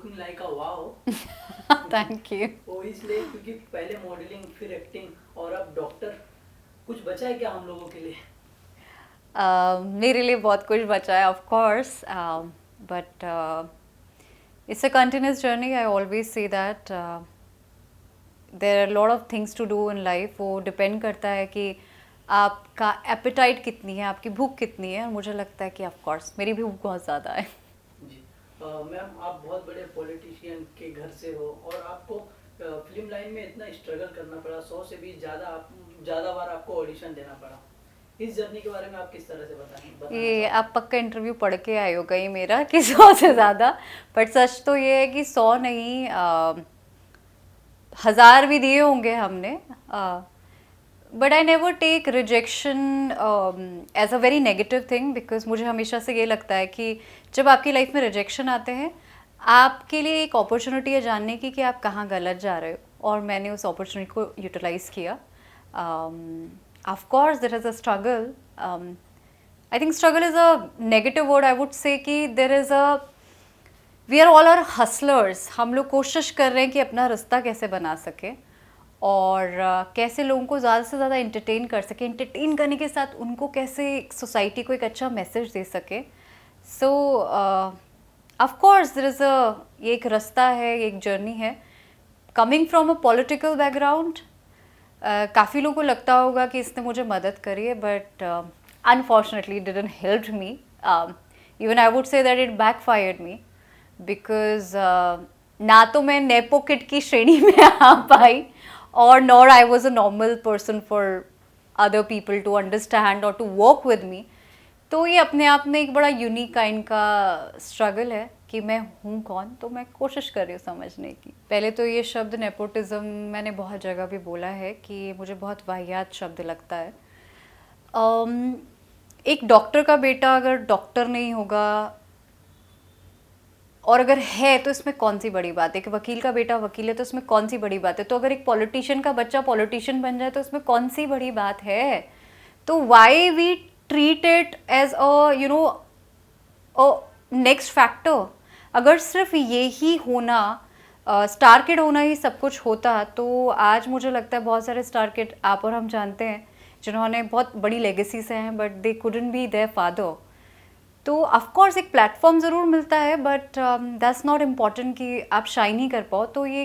Looking like a wow. Thank you. वो इसलिए क्योंकि पहले मॉडलिंग फिर एक्टिंग और अब डॉक्टर। कुछ बचा है क्या हम लोगों के लिए? मेरे लिए बहुत कुछ बचा है of course, but it's a continuous journey. I always say that there are lot of things to do in life. वो डिपेंड करता है कि आपका एपेटाइट कितनी है, आपकी भूख कितनी है, और मुझे लगता है कि ऑफ कोर्स मेरी भूख बहुत ज़्यादा है। जी। मैम, आप बहुत बड़े पॉलिटिशियन के घर से हो और आपको फिल्म लाइन में इतना स्ट्रगल करना पड़ा, 100 से भी ज़्यादा बार आपको ऑडिशन देना पड़ा। इस जर्नी के बारे में आप किस तरह से बताना ये चाहोगे? आप पक्का इंटरव्यू पढ़ के आए हो कहीं मेरा कि 100 से ज़्यादा। बट सच तो ये है कि 100 नहीं, 1000 भी दिए होंगे हमने। But I never take rejection as a very negative thing, because मुझे हमेशा से ये लगता है कि जब आपकी लाइफ में रिजेक्शन आते हैं, आपके लिए एक अपॉर्चुनिटी है जानने की कि आप कहाँ गलत जा रहे हो, और मैंने उस अपॉर्चुनिटी को यूटिलाइज किया। Of course there is a struggle. I think struggle is a negative word. I would say कि there is a we are all are hustlers. हम लोग कोशिश कर रहे हैं कि अपना रास्ता कैसे बना सके, और कैसे लोगों को ज़्यादा से ज़्यादा इंटरटेन कर सके, इंटरटेन करने के साथ उनको कैसे सोसाइटी को एक अच्छा मैसेज दे सके। So of course there is a, ये एक रास्ता है, ये एक जर्नी है। Coming from a political background, काफ़ी लोगों को लगता होगा कि इसने मुझे मदद करी है, but unfortunately didn't help me. Even I would say that it backfired me, because ना तो मैं नेपो किड की श्रेणी में आ पाई, और nor I was a normal person for other people to understand और टू वर्क विद मी। तो ये अपने आप में एक बड़ा यूनिक काइंड का स्ट्रगल है कि मैं हूँ कौन। तो मैं कोशिश कर रही हूँ समझने की। पहले तो ये शब्द नेपोटिज्म मैंने बहुत जगह भी बोला है कि मुझे बहुत वाहियात शब्द लगता है। एक डॉक्टर का बेटा अगर डॉक्टर नहीं होगा, और अगर है तो इसमें कौन सी बड़ी बात है, कि वकील का बेटा वकील है तो इसमें कौन सी बड़ी बात है, तो अगर एक पॉलिटिशियन का बच्चा पॉलिटिशियन बन जाए तो इसमें कौन सी बड़ी बात है। तो why we treat it as a next factor. अगर सिर्फ ये ही होना, स्टार किड होना ही सब कुछ होता, तो आज मुझे लगता है बहुत सारे स्टार किड आप और हम जानते हैं जिन्होंने बहुत बड़ी लेगेसी से हैं, but they couldn't be their father. तो ऑफकोर्स एक प्लेटफॉर्म ज़रूर मिलता है, बट दैट्स नॉट इम्पॉर्टेंट कि आप शाइन ही कर पाओ। तो ये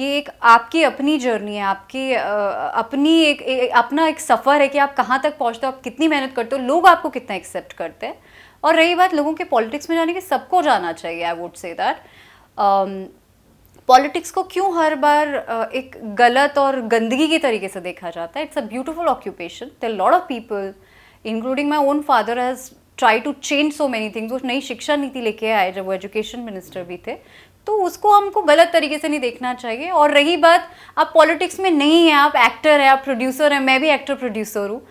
एक आपकी अपनी जर्नी है, आपकी अपनी अपना एक सफ़र है कि आप कहाँ तक पहुँचते हो, आप कितनी मेहनत करते हो, लोग आपको कितना एक्सेप्ट करते हैं। और रही बात लोगों के पॉलिटिक्स में जाने की, सबको जाना चाहिए। आई वुड से दैट पॉलिटिक्स को क्यों हर बार एक गलत और गंदगी के तरीके से देखा जाता है। It's a beautiful occupation. There lot of people including my own father has try to change so many things. वो नई शिक्षा नीति लेके आए जब वो एजुकेशन मिनिस्टर भी थे, तो उसको हमको गलत तरीके से नहीं देखना चाहिए। और रही बात, आप पॉलिटिक्स में नहीं हैं, आप एक्टर हैं, आप प्रोड्यूसर हैं, मैं भी एक्टर प्रोड्यूसर हूँ।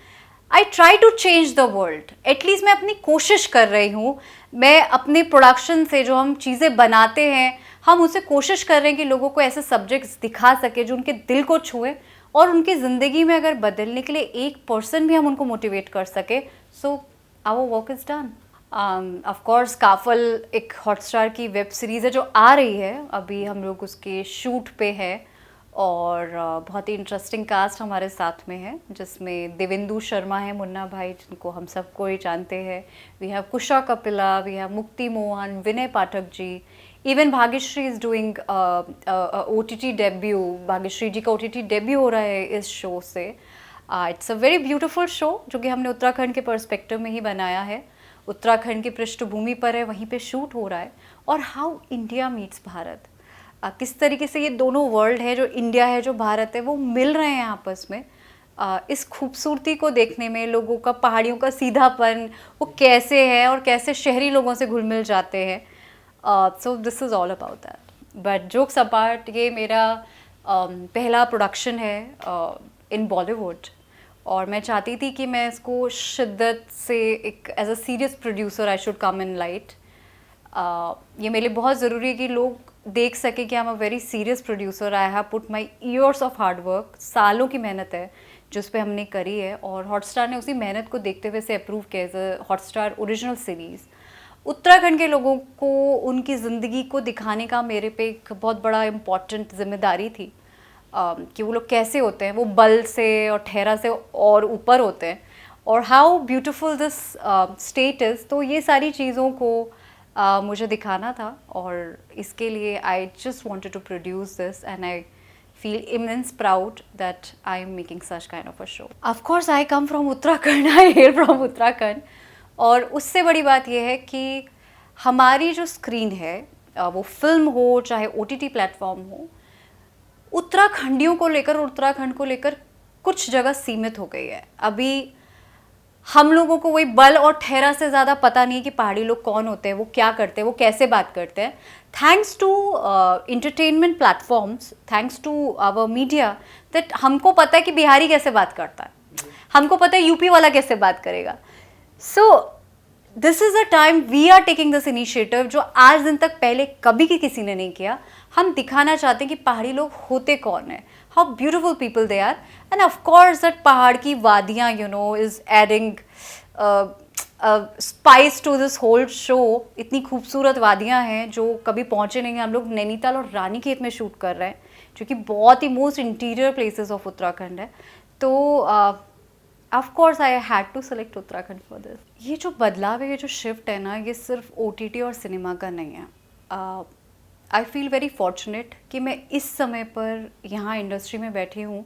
I try to change the world. At least मैं अपनी कोशिश कर रही हूँ। मैं अपने प्रोडक्शन से जो हम चीज़ें बनाते हैं, हम उसे कोशिश कर रहे हैं कि लोगों को ऐसे सब्जेक्ट्स दिखा सके जो उनके दिल को छुए, और उनकी ज़िंदगी में अगर बदलने के लिए 1% भी हम उनको मोटिवेट कर सके, so our work is done. Of course Kafal एक हॉटस्टार की वेब सीरीज़ है जो आ रही है, अभी हम लोग उसके शूट पे है, और बहुत ही इंटरेस्टिंग कास्ट हमारे साथ में है, जिसमें देवेंदु शर्मा है, मुन्ना भाई जिनको हम सबको ही जानते हैं, we have Kusha Kapila, we have Mukti Mohan, Vinay Pathak ji, even Bhagyashree is doing OTT debut. Bhagyashree ji का OTT डेब्यू हो रहा है इस शो से। It's a very beautiful show जो कि हमने उत्तराखंड के पर्सपेक्टिव में ही बनाया है, उत्तराखंड की पृष्ठभूमि पर है, वहीं पे शूट हो रहा है। और हाउ इंडिया मीट्स भारत, किस तरीके से ये दोनों वर्ल्ड है, जो इंडिया है जो भारत है, वो मिल रहे हैं आपस में। इस खूबसूरती को देखने में, लोगों का पहाड़ियों का सीधापन वो कैसे है, और कैसे शहरी लोगों से घुल मिल जाते हैं। सो this is all about that. But jokes apart, ये मेरा पहला प्रोडक्शन है इन बॉलीवुड, और मैं चाहती थी कि मैं इसको शिद्दत से एक as a serious producer I should come in light. ये मेरे लिए बहुत ज़रूरी है कि लोग देख सके कि I am a very serious producer. I have put my years of hard work, सालों की मेहनत है जिस पे हमने करी है, और हॉटस्टार ने उसी मेहनत को देखते हुए से अप्रूव किया as a Hotstar original series. Uttarakhand के लोगों को उनकी ज़िंदगी को दिखाने का मेरे पे एक बहुत बड़ा इम्पॉर्टेंट जिम्मेदारी थी कि वो लोग कैसे होते हैं, वो बल से और ठहरा से और ऊपर होते हैं, और how beautiful this state is. तो ये सारी चीज़ों को मुझे दिखाना था, और इसके लिए I just wanted to produce this and I feel immense proud that I am making such kind of a show. Of course, I come from Uttarakhand. I hail from Uttarakhand. और उससे बड़ी बात यह है कि हमारी जो स्क्रीन है, वो फिल्म हो चाहे OTT प्लेटफॉर्म हो, उत्तराखंडियों को लेकर, उत्तराखंड को लेकर कुछ जगह सीमित हो गई है। अभी हम लोगों को वही बल और ठहरा से ज़्यादा पता नहीं है कि पहाड़ी लोग कौन होते हैं, वो क्या करते हैं, वो कैसे बात करते हैं। Thanks to entertainment platforms, thanks to our media, that हमको पता है कि बिहारी कैसे बात करता है, हमको पता है यूपी वाला कैसे बात करेगा। So this is a time we are taking this initiative, जो आज दिन तक पहले कभी की किसी ने नहीं किया। हम दिखाना चाहते हैं कि पहाड़ी लोग होते कौन है, how beautiful people they are, and of course that पहाड़ की वादियाँ, you know, is adding spice to this whole show। इतनी खूबसूरत वादियाँ हैं जो कभी पहुँचे नहीं हैं। हम लोग नैनीताल और रानीखेत में शूट कर रहे हैं, जो कि बहुत ही most interior places of Uttarakhand है। तो of course I had to select Uttarakhand for this. ये जो बदलाव है, ये जो शिफ्ट है ना, ये सिर्फ OTT और सिनेमा का नहीं है। आई फील वेरी फॉर्चुनेट कि मैं इस समय पर यहाँ इंडस्ट्री में बैठी हूँ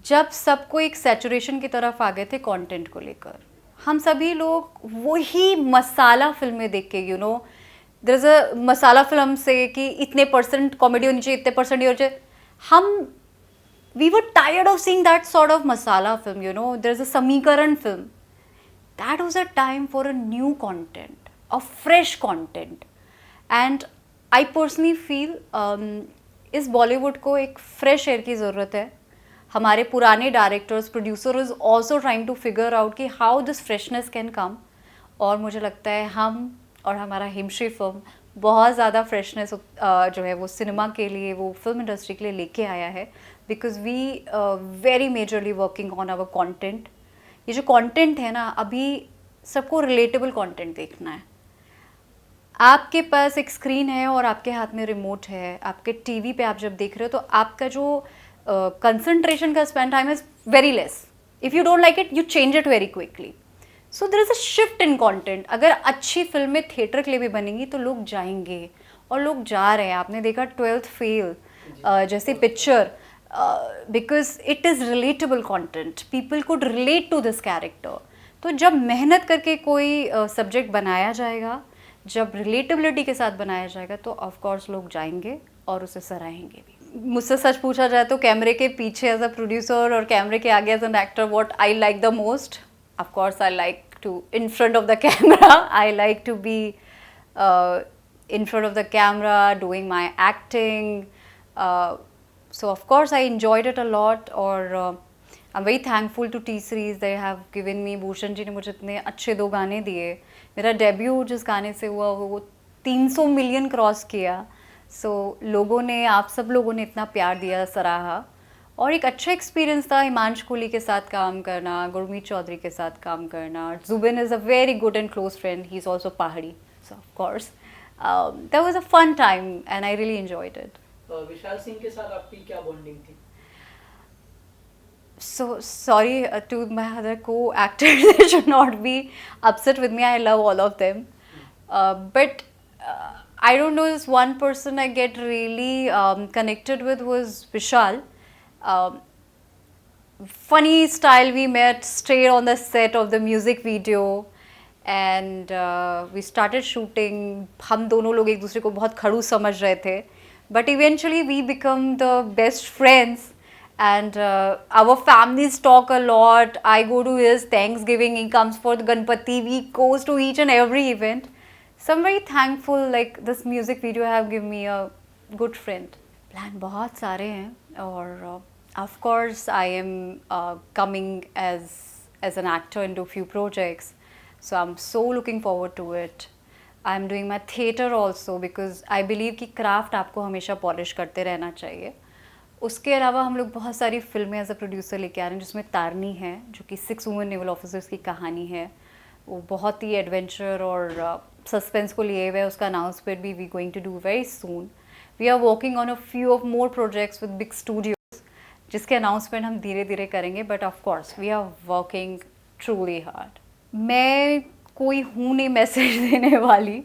जब सबको एक सैचुरेशन की तरफ आ गए थे कंटेंट को लेकर। हम सभी लोग वही मसाला फिल्में देख के, you know, there is a masala film से कि इतने % कॉमेडी होनी चाहिए, इतने % ये होना चाहिए। हम we were tired of seeing that sort of masala film, you know, there is a समीकरण film. That was a time for a new content, a fresh content, and I personally feel इस Bollywood को एक fresh air की ज़रूरत है। हमारे पुराने directors, producer is also trying to figure out कि how this freshness can come, और मुझे लगता है हम और हमारा हिमश्री फिल्म बहुत ज़्यादा फ्रेशनेस जो है वो सिनेमा के लिए, वो फिल्म इंडस्ट्री के लिए लेके आया है, because we very majorly working on our content. ये जो कंटेंट है ना, अभी सबको रिलेटेबल कंटेंट देखना है। आपके पास एक स्क्रीन है और आपके हाथ में रिमोट है, आपके टीवी पे आप जब देख रहे हो तो आपका जो कंसंट्रेशन का spend time is very less. If you don't like it, you change it very quickly. So there is a shift in content. अगर अच्छी फिल्में थिएटर के लिए भी बनेंगी तो लोग जाएंगे, और लोग जा रहे हैं। आपने देखा 12th फेल जैसी picture, because it is relatable content, people could relate to this character. तो जब मेहनत करके कोई सब्जेक्ट बनाया जाएगा, जब रिलेटेबिलिटी के साथ बनाया जाएगा, तो ऑफ कोर्स लोग जाएंगे और उसे सराहेंगे भी। मुझसे सच पूछा जाए तो कैमरे के पीछे एज अ प्रोड्यूसर और कैमरे के आगे as an actor, what I like the most, of course I like to in front of the camera, I like to be in front of the camera doing my acting, so of course I enjoyed it a lot, or I'm very thankful to T-Series, they have given me, Bhushan ji ने मुझे इतने अच्छे 2 गाने दिए। मेरा debut जिस गाने से हुआ वो 300 मिलियन क्रॉस किया। सो लोगों ने, आप सब लोगों ने इतना प्यार दिया, सराहा, और एक अच्छा एक्सपीरियंस था हिमांश कोहली के साथ काम करना, गुरमीत चौधरी के साथ काम करना। Zubin is a very good and close friend, he is also Pahadi, so of course that was a fun time and I really enjoyed it. Vishal Singh के साथ आपकी क्या बॉन्डिंग थी? So sorry to my other co-actors, they should not be upset with me. I love all of them, but I don't know, this one person I get really connected with was Vishal. Funny style, we met straight on the set of the music video. And we started shooting. हम दोनों लोग एक दूसरे को बहुत खड़ूस समझ रहे थे, but eventually we become the best friends, and our families talk a lot. I go to his Thanksgiving, he comes for the Ganpati, we goes to each and every event. So I am very thankful, like this music video have give me a good friend. Plan बहुत सारे हैं, और of course I am coming as an actor in to few projects. So I'm so looking forward to it. I'm doing my theatre also because I believe कि craft आपको हमेशा polish करते रहना चाहिए। उसके अलावा हम लोग बहुत सारी फिल्में एज अ प्रोड्यूसर लेके आ रहे हैं, जिसमें तारनी है, जो कि 6 वुमेन नेवल ऑफिसर्स की कहानी है। वो बहुत ही एडवेंचर और सस्पेंस को लिए हुए हैं, उसका अनाउंसमेंट भी we going to do very soon. We are working on a few of more projects with big studios, जिसके अनाउंसमेंट हम धीरे धीरे करेंगे, but of course we are working truly hard. मैं कोई हूँ नहीं मैसेज देने वाली.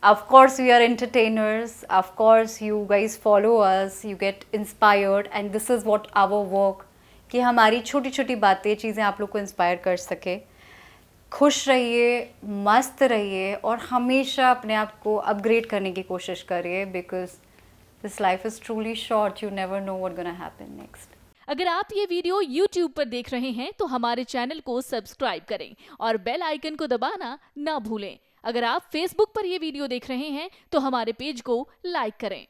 Of course we are entertainers, of course you guys follow us, you get inspired, and this is what our work, कि हमारी छोटी छोटी बातें चीज़ें आप लोग को इंस्पायर कर सके. खुश रहिए, मस्त रहिए और हमेशा अपने आप को अपग्रेड करने की कोशिश करिए, because this life is truly short. You never know what gonna happen next. अगर आप ये वीडियो YouTube पर देख रहे हैं तो हमारे चैनल को सब्सक्राइब करें और बेल आइकन को दबाना ना भूलें. अगर आप Facebook पर ये वीडियो देख रहे हैं तो हमारे पेज को लाइक करें.